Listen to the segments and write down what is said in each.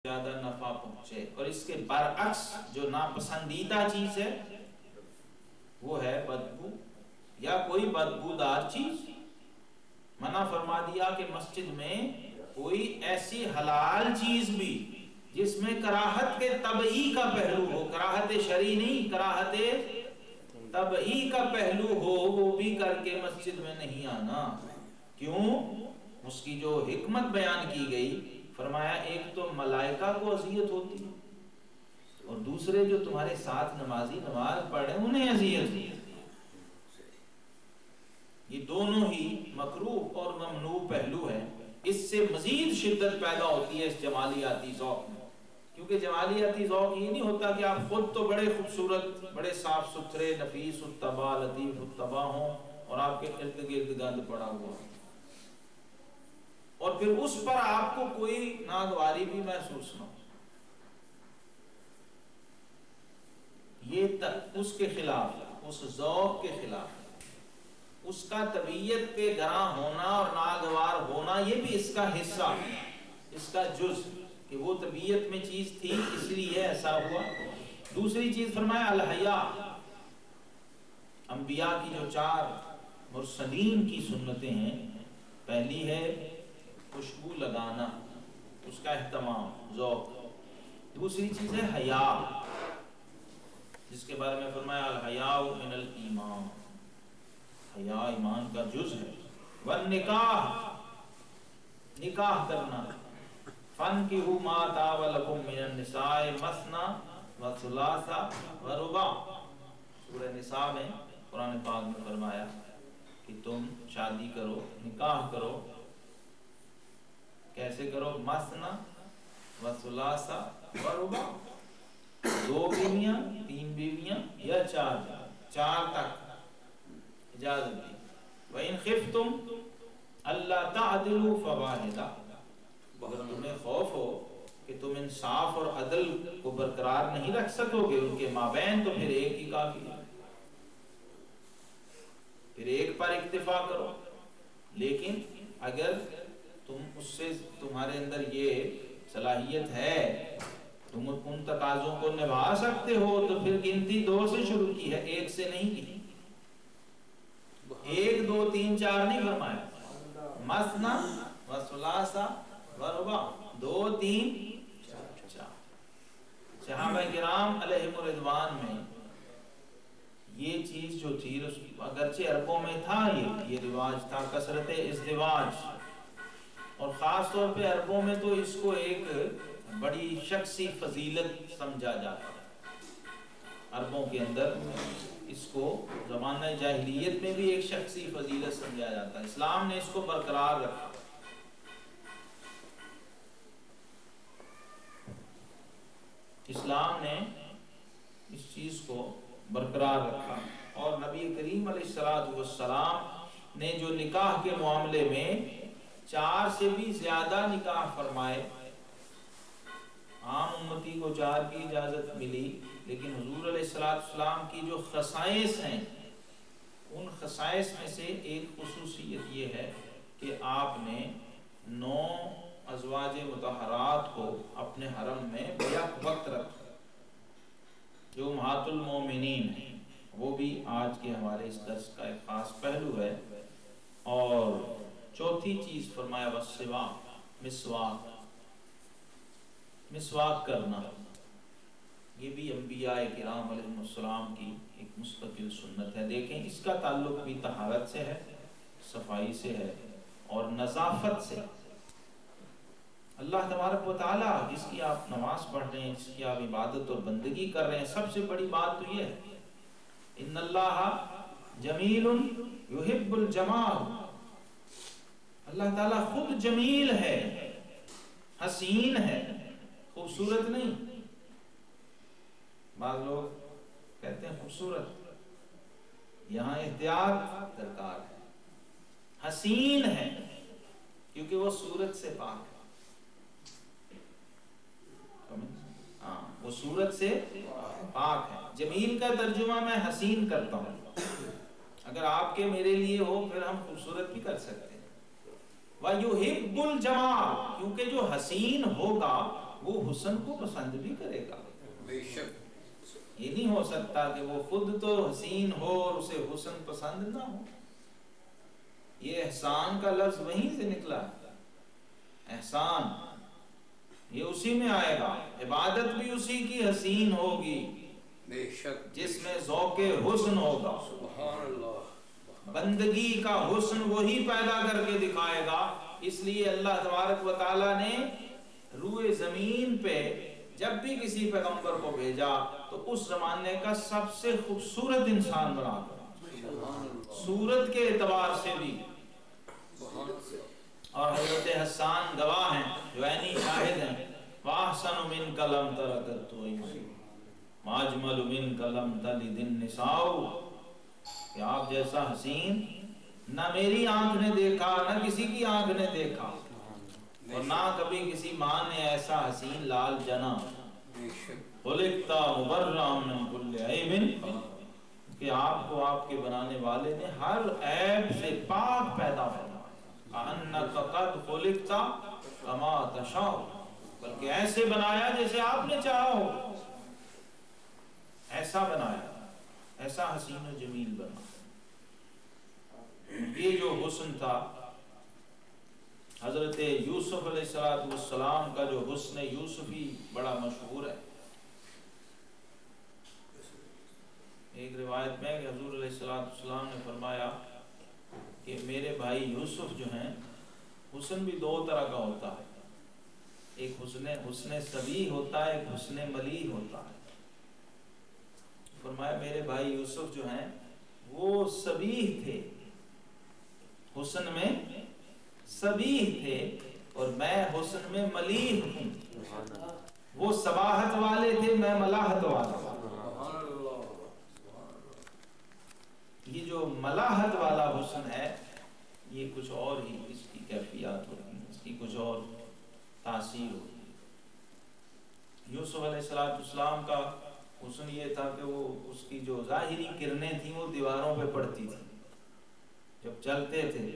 زیادہ نفع پہنچے، اور اس کے برعکس جو ناپسندیدہ چیز ہے وہ ہے بدبو یا کوئی بدبودار چیز۔ منع فرما دیا کہ مسجد میں کوئی ایسی حلال چیز بھی جس میں کراہت کے طبعی کا پہلو ہو، کراہت شرعی نہیں، کراہت طبعی کا پہلو ہو، وہ بھی کر کے مسجد میں نہیں آنا۔ کیوں؟ اس کی جو حکمت بیان کی گئی، فرمایا ایک تو ملائکہ کو اذیت ہوتی ہے، اور دوسرے جو تمہارے ساتھ نمازی نماز پڑھے انہیں اذیت ہوتی ہے۔ یہ دونوں ہی مکروہ اور ممنوع پہلو ہیں۔ اس سے مزید شدت پیدا ہوتی ہے اس جمالیاتی ذوق میں، کیونکہ جمالیاتی ذوق یہ نہیں ہوتا کہ آپ خود تو بڑے خوبصورت، بڑے صاف ستھرے، نفیس الطبع، لطیف الطبع ہوں اور آپ کے ارد گرد گند پڑا ہوا ہے، اور پھر اس پر آپ کو کوئی ناگواری بھی محسوس نہ ہو۔ یہ اس کے خلاف، اس ذوق کے خلاف، اس کا طبیعت پہ گراں ہونا اور ناگوار ہونا، یہ بھی اس کا حصہ، اس کا جز، کہ وہ طبیعت میں چیز تھی اس لیے ایسا ہوا۔ دوسری چیز فرمایا الحیا، انبیاء کی جو 4 مرسلین کی سنتیں ہیں، پہلی ہے خوشبو لگانا، اس کا اہتمام، ذوق۔ دوسری چیز ہے حیا، جس کے بارے میں فرمایا الحیاء من الایمان، حیا ایمان کا جز ہے۔ والنکاح، نکاح کرنا، فانکحوا ما طاب لکم من النساء مثنی وثلاث ورباع، سورہ نساء میں قرآن پاک میں فرمایا کہ تم شادی کرو، نکاح کرو، کیسے کرو؟ مثنی وثلاث ورباع، 2 بیویاں، 3 بیویاں یا 4 تک اجازت دی۔ وَإِنْ خِفْتُمْ أَلَّا تَعْدِلُوا فَوَاحِدَةً، اگر تمہیں خوف ہو کہ تم انصاف اور عدل کو برقرار نہیں رکھ سکو گے ان کے مابین، تو پھر ایک ہی کافی ہے، پھر ایک پر اکتفا کرو۔ لیکن اگر تم اس سے، تمہارے اندر یہ صلاحیت ہے، تم ان تقاضوں کو نبھا سکتے ہو، تو پھر گنتی 2 سے شروع کی ہے، 1 سے نہیں کی۔ 1 2 3 4 نہیں فرمایا، مثنی وثلاث ورباع، 2 3 4۔ صحابہ کرام علیہم الرضوان میں یہ چیز جو تھی، اگرچہ عربوں میں تھا یہ رواج تھا، کثرت ازدواج، اور خاص طور پہ عربوں میں تو اس کو ایک بڑی شخصی فضیلت سمجھا جاتا ہے۔ عربوں کے اندر اس کو زمانہ جاہلیت میں بھی ایک شخصی فضیلت سمجھا جاتا ہے، اسلام نے اس کو برقرار رکھا۔ اسلام نے اس چیز کو برقرار رکھا، اور نبی کریم علیہ السلام نے جو نکاح کے معاملے میں 4 سے بھی زیادہ نکاح فرمائے، عام امتی کو 4 کی اجازت ملی، لیکن حضور علیہ السلام کی جو خصائص ہیں، ان خصائص میں سے ایک خصوصیت یہ ہے کہ آپ نے 9 ازواج مطہرات کو اپنے حرم میں بیک وقت رکھا، جو امہات المومنین ہیں، وہ بھی آج کے ہمارے اس درس کا ایک خاص پہلو ہے۔ اور چوتھی چیز فرمایا والسواک، مسواک کرنا، یہ بھی انبیاء کرام علیہ السلام کی ایک مستقل سنت ہے۔ دیکھیں اس کا تعلق بھی طہارت سے ہے، صفائی سے ہے اور نظافت سے۔ اللہ تبارک و تعالیٰ جس کی آپ نماز پڑھ رہے ہیں، جس کی آپ عبادت اور بندگی کر رہے ہیں، سب سے بڑی بات تو یہ ہے ان اللہ جمیل یحب الجمال، اللہ تعالیٰ خود جمیل ہے، حسین ہے، خوبصورت نہیں۔ بعض لوگ کہتے ہیں خوبصورت، یہاں احتیاط درکار ہے۔ حسین ہے کیونکہ وہ صورت سے پاک ہے، وہ صورت سے پاک ہے۔ جمیل کا ترجمہ میں حسین کرتا ہوں، اگر آپ کے میرے لیے ہو پھر ہم خوبصورت بھی کر سکتے ہیں۔ وَيُحِبُّ الْجَمَالَ، کیونکہ جو حسین ہوگا وہ حسن کو پسند بھی کرے گا. بے شک. یہ نہیں ہو سکتا کہ وہ خود تو حسین ہو اور اسے حسن پسند نہ ہو. یہ احسان کا لفظ وہیں سے نکلا ہے. احسان یہ اسی میں آئے گا. عبادت بھی اسی کی حسین ہوگی بے شک جس میں ذوق حسن ہوگا. سبحان اللہ. بندگی کا حسن وہی پیدا کر کے دکھائے گا. اس لیے اللہ تبارک و تعالیٰ نے روئے زمین پہ جب بھی کسی پیغمبر کو بھیجا تو اس زمانے کا سب سے خوبصورت انسان بنا کر، صورت کے اعتبار سے بھی. اور حضرت حسان گواہ ہیں جو عینی شاہد ہیں. وَأَحْسَنُ مِنْكَ لَمْ تَرَ قَطُّ عَيْنٌ وَأَجْمَلُ مِنْكَ لَمْ تَلِدِ النِّسَاءُ. کہ آپ جیسا حسین نہ میری آنکھ نے دیکھا نہ کسی کی آنکھ نے دیکھا اور نہ کبھی کسی ماں نے ایسا حسین لال جنا. خلقت مبرأ من كل عیب، کہ آپ کو آپ کے بنانے والے نے ہر عیب سے پاک پیدا فرمایا. انک قد خلقت کما تشاء، بلکہ ایسے بنایا جیسے آپ نے چاہا ہو. ایسا بنایا، ایسا حسین و جمیل بنا. یہ جو حسن تھا حضرت یوسف علیہ السلام کا، جو حسن یوسفی بڑا مشہور ہے. ایک روایت میں کہ حضور علیہ السلام نے فرمایا کہ میرے بھائی یوسف جو ہیں، حسن بھی دو طرح کا ہوتا ہے. ایک حسن صبیح ہوتا ہے، ایک حسن ملیح ہوتا ہے. فرمایا میرے بھائی یوسف جو ہیں وہ صبیح تھے، حسن میں صبیح تھے، اور میں حسن میں ملیح ہوں. وہ صباحت والے تھے، میں ملاحت والا. یہ جو ملاحت والا حسن ہے یہ کچھ اور ہی اس کی کیفیات ہوتی ہیں، اس کی کچھ اور تاثیر ہوتی ہے. یوسف علیہ السلام کا حسن یہ تھا کہ وہ اس کی جو ظاہری کرنیں تھیں وہ دیواروں پہ پڑتی تھیں. جب چلتے تھے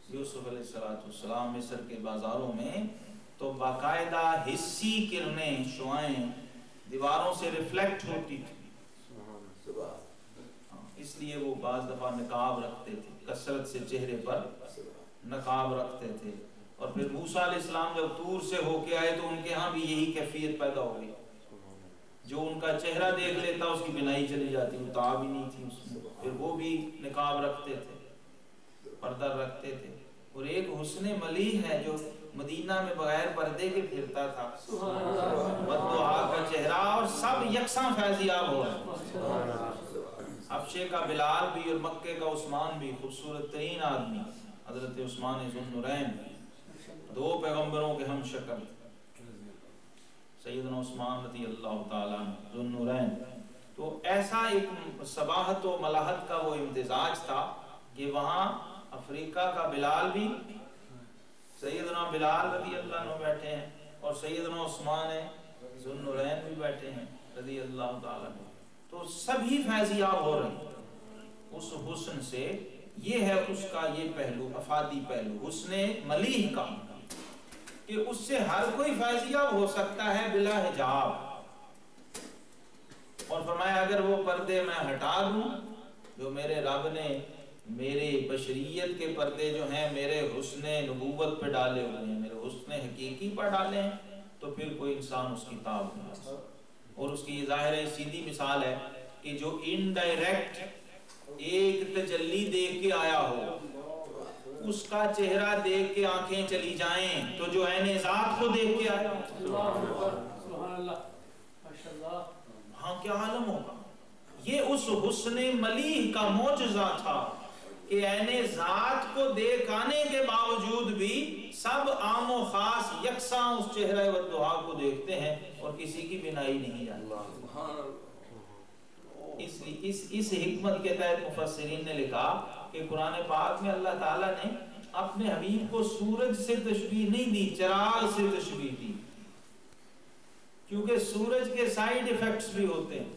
یوسف علیہ السلام مصر کے بازاروں میں تو باقاعدہ حسی کرنیں، شعائیں دیواروں سے ریفلیکٹ ہوتی تھی. اس لیے وہ بعض دفعہ نقاب رکھتے تھے، کثرت سے چہرے پر نقاب رکھتے تھے. اور پھر موسیٰ علیہ السلام جب طور سے ہو کے آئے تو ان کے ہاں بھی یہی کیفیت پیدا ہو گئی. جو ان کا چہرہ دیکھ لیتا اس کی بینائی چلی جاتی، وہ تاب ہی نہیں تھی اس میں. پھر وہ بھی نقاب رکھتے تھے، پردہ رکھتے تھے. اور ایک حسن ملیح ہے جو مدینہ میں بغیر پردے کے پھرتا تھا، بددعا کا چہرہ، اور سب یکساں فیضیاب ہو رہے. حبشے کا بلال بھی اور مکے کا عثمان بھی خوبصورت ترین آدمی. حضرت عثمان ذو النورین دو پیغمبروں کے ہم شکل، سیدنا عثمان رضی اللہ تعالیٰ ذو النورین. تو ایسا ایک صباحت و ملاحت کا وہ امتزاج تھا کہ وہاں افریقہ کا بلال بھی، سیدنا بلال رضی اللہ عنہ بیٹھے ہیں، اور سیدنا عثمان ذو النورین بھی بیٹھے ہیں رضی اللہ تعالیٰ عنہ. تو سبھی فیضیاب ہو رہے ہیں اس حسن سے. یہ ہے اس کا یہ پہلو، افادی پہلو حسن ملیح کا، کہ اس سے ہر کوئی فیضیاب ہو سکتا ہے بلا حجاب. اور فرمایا اگر وہ پردے میں ہٹا دوں جو میرے رب نے میرے بشریت کے پردے جو ہیں میرے حسن نبوت پہ ڈالے ہوئے ہیں، میرے حسن حقیقی پر ڈالے ہیں، تو پھر کوئی انسان اس کی تاب نہیں آ سکتا. اور اس کی ظاہر سیدھی مثال ہے کہ جو انڈائریکٹ ایک تجلی دیکھ کے آیا ہو اس کا چہرہ دیکھ کے آنکھیں چلی جائیں تو جو عین ذات کو دیکھ کے آیا ہاں کیا عالم ہوگا. یہ اس حسن ملیح کا معجزہ تھا کہ عین ذات کو دیکھ آنے کے باوجود بھی سب عام و خاص یکساں اس چہرہ والدعا کو دیکھتے ہیں اور کسی کی بینائی نہیں جاتی. اس حکمت کے تحت مفسرین نے لکھا کہ قرآن پاک میں اللہ تعالیٰ نے اپنے حبیب کو سورج سے تشبیہ نہیں دی، چراغ سے تشبیہ دی، کیونکہ سورج کے سائیڈ ایفیکٹس بھی ہوتے ہیں.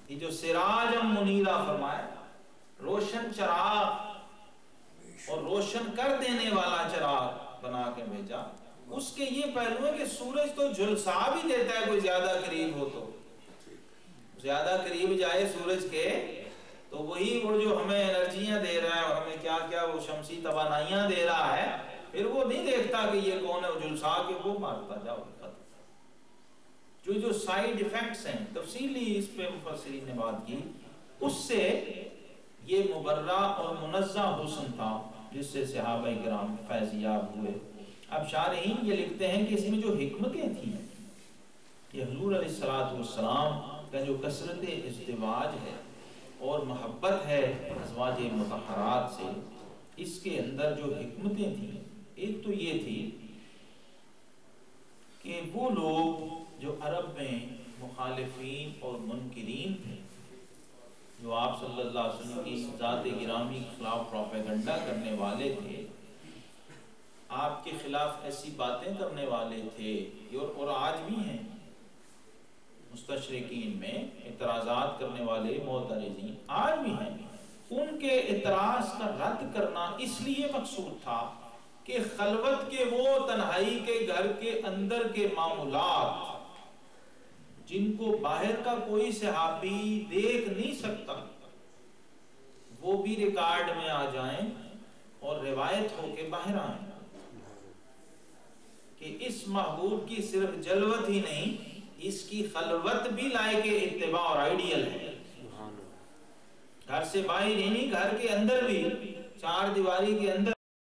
یہ جو سراجم منیرہ فرمایا، روشن چراغ اور روشن کر دینے والا چراغ بنا کے بھیجا. اس کے یہ پہلو ہے کہ سورج تو جھلسا بھی دیتا ہے کوئی زیادہ قریب ہو تو، زیادہ قریب جائے سورج کے تو وہی وہ جو ہمیں انرجیاں دے رہا ہے اور ہمیں کیا کیا وہ شمسی توانائیاں دے رہا ہے، پھر وہ نہیں دیکھتا کہ یہ کون ہے، وہ جھلسا کے وہ مارتا جاؤ ختم۔ جو سائیڈ ایفیکٹس ہیں تفصیلی اس پہ مفسرین نے بات کی، اس سے یہ مبرہ اور منزہ حسن تھا جس سے صحابہ کرام فیضیاب ہوئے۔ اب شارحین یہ لکھتے ہیں کہ اس میں جو حکمتیں تھیں، یہ حضور علیہ السلام کا جو کثرت ازدواج ہے اور محبت ہے ازواج مطہرات سے، اس کے اندر جو حکمتیں تھیں، ایک تو یہ تھی کہ وہ لوگ جو عرب میں مخالفین اور منکرین تھے، جو آپ صلی اللہ علیہ وسلم کی ذات گرامی کے خلاف پروپیگنڈا کرنے والے تھے، آپ کے خلاف ایسی باتیں کرنے والے تھے، اور آج بھی ہیں مستشرقین میں اعتراضات کرنے والے معترضین آج بھی ہیں، ان کے اعتراض کا رد کرنا اس لیے مقصود تھا کہ خلوت کے وہ تنہائی کے گھر کے اندر کے معاملات جن کو باہر کا کوئی صحابی دیکھ نہیں سکتا، وہ بھی ریکارڈ میں آ جائیں اور روایت ہو کے باہر آئیں، کہ اس محبوب کی صرف جلوت ہی نہیں، اس کی خلوت بھی لائق اتباع اور آئیڈیل ہے۔ گھر سے باہر ہی نہیں، گھر کے اندر بھی، چار دیواری کے اندر